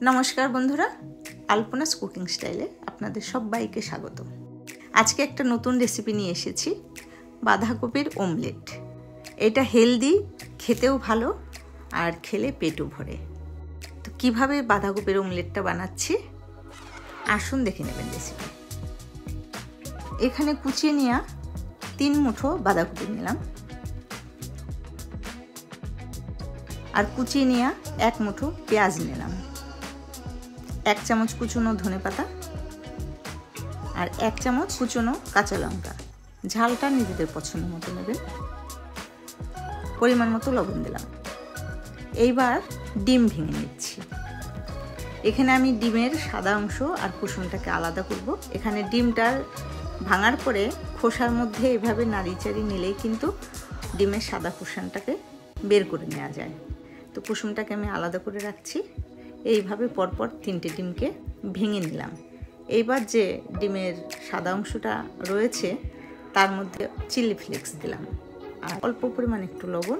নমস্কার বন্ধুরা, আলপনাস কুকিং স্টাইলে আপনাদের সবাইকে স্বাগত। আজকে একটা নতুন রেসিপি নিয়ে এসেছি, বাঁধাকপির অমলেট। এটা হেলদি, খেতেও ভালো আর খেলে পেটও ভরে। তো কিভাবে বাঁধাকপির অমলেটটা বানাচ্ছি আসুন দেখে নেবেন রেসিপি। এখানে কুচিয়ে নেওয়া 3 মুঠো বাঁধাকপি নিলাম আর কুচিয়ে নেওয়া 1 মুঠো পেঁয়াজ নিলাম, 1 চামচ কুচনো ধনেপাতা আর 1 চামচ কুচনো কাঁচা লঙ্কা। ঝালটা নিজেদের পছন্দ মতো নেবেন। পরিমাণ মতো লবণ দিলাম। এইবার ডিম ভেঙে নিচ্ছি। এখানে আমি ডিমের সাদা অংশ আর কুসুমটাকে আলাদা করব। এখানে ডিমটার ভাঙার পরে খোসার মধ্যে এভাবে নাড়িচাড়ি নিলেই কিন্তু ডিমের সাদা কুসুমটাকে বের করে নেওয়া যায়। তো কুসুমটাকে আমি আলাদা করে রাখছি। এইভাবে পরপর 3টে ডিমকে ভেঙে নিলাম। এইবার যে ডিমের সাদা অংশটা রয়েছে তার মধ্যে চিলি ফ্লেক্স দিলাম আর অল্প পরিমাণ একটু লবণ।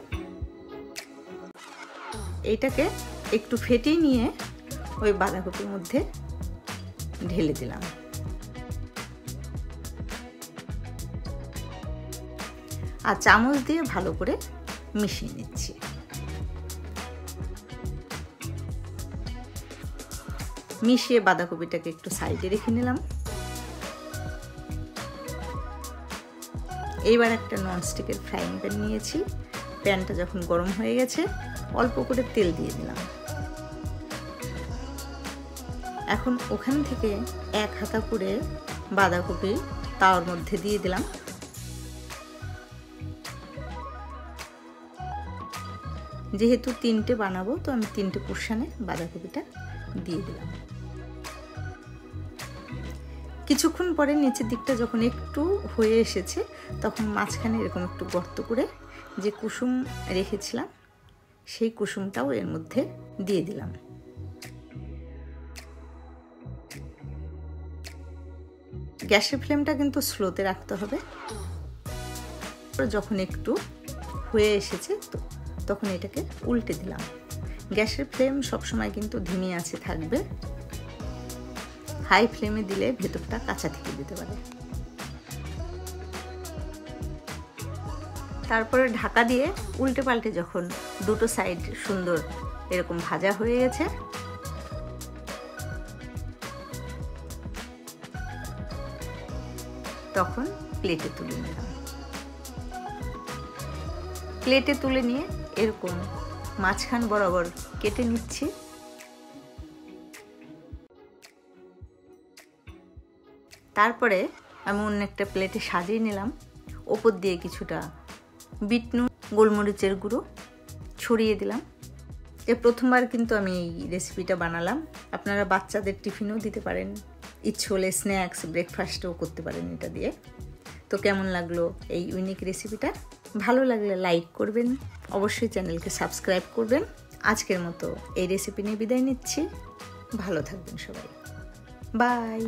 এইটাকে একটু ফেটিয়ে নিয়ে ওই বাঁধাকপির মধ্যে ঢেলে দিলাম। আর চামচ দিয়ে ভালো করে মিশিয়ে নিচ্ছি। মিশিয়ে বাঁধাকপিটাকে একটু সাইডে রেখে নিলাম। এইবার একটা ননস্টিকের ফ্রাইং প্যান নিয়েছি। প্যানটা যখন গরম হয়ে গেছে অল্প করে তেল দিয়ে দিলাম। এখন ওখান থেকে 1 হাতা করে বাঁধাকপি তাওয়ার মধ্যে দিয়ে দিলাম। যেহেতু 3টে বানাবো তো আমি 3টে পোর্শনে বাঁধাকপিটা দিয়ে দিলাম। কিছুক্ষণ পরে নিচের দিকটা যখন একটু হয়ে এসেছে তখন মাঝখানে এরকম একটু গর্ত করে যে কুসুম রেখেছিলাম সেই কুসুমটাও এর মধ্যে দিয়ে দিলাম। গ্যাসের ফ্লেমটা কিন্তু স্লোতে রাখতে হবে। যখন একটু হয়ে এসেছে তখন এটাকে উল্টে দিলাম। গ্যাসের ফ্লেম সবসময় কিন্তু ধিমি আঁচে থাকবে। হাই ফ্লেমে দিলে ভেতরটা কাঁচা থেকে যেতে পারে। তারপরে ঢাকা দিয়ে উল্টে পাল্টে যখন দুটো সাইড সুন্দর এরকম ভাজা হয়ে গেছে তখন প্লেটে তুলে নিলাম। প্লেটে তুলে নিয়ে এরকম মাঝখান বরাবর কেটে নিচ্ছি। তারপরে আমি অন্য একটা প্লেটে সাজিয়ে নিলাম। ওপর দিয়ে কিছুটা বিট নুন, গোলমরিচের গুঁড়ো ছড়িয়ে দিলাম। প্রথমবার কিন্তু আমি এই রেসিপিটা বানালাম। আপনারা বাচ্চাদের টিফিনও দিতে পারেন, ইচ্ছে হলে স্ন্যাক্স, ব্রেকফাস্টও করতে পারেন এটা দিয়ে। তো কেমন লাগলো এই ইউনিক রেসিপিটা? ভালো লাগলে লাইক করবেন, অবশ্যই চ্যানেলকে সাবস্ক্রাইব করবেন। আজকের মতো এই রেসিপি নিয়ে বিদায় নিচ্ছি। ভালো থাকবেন সবাই। বাই।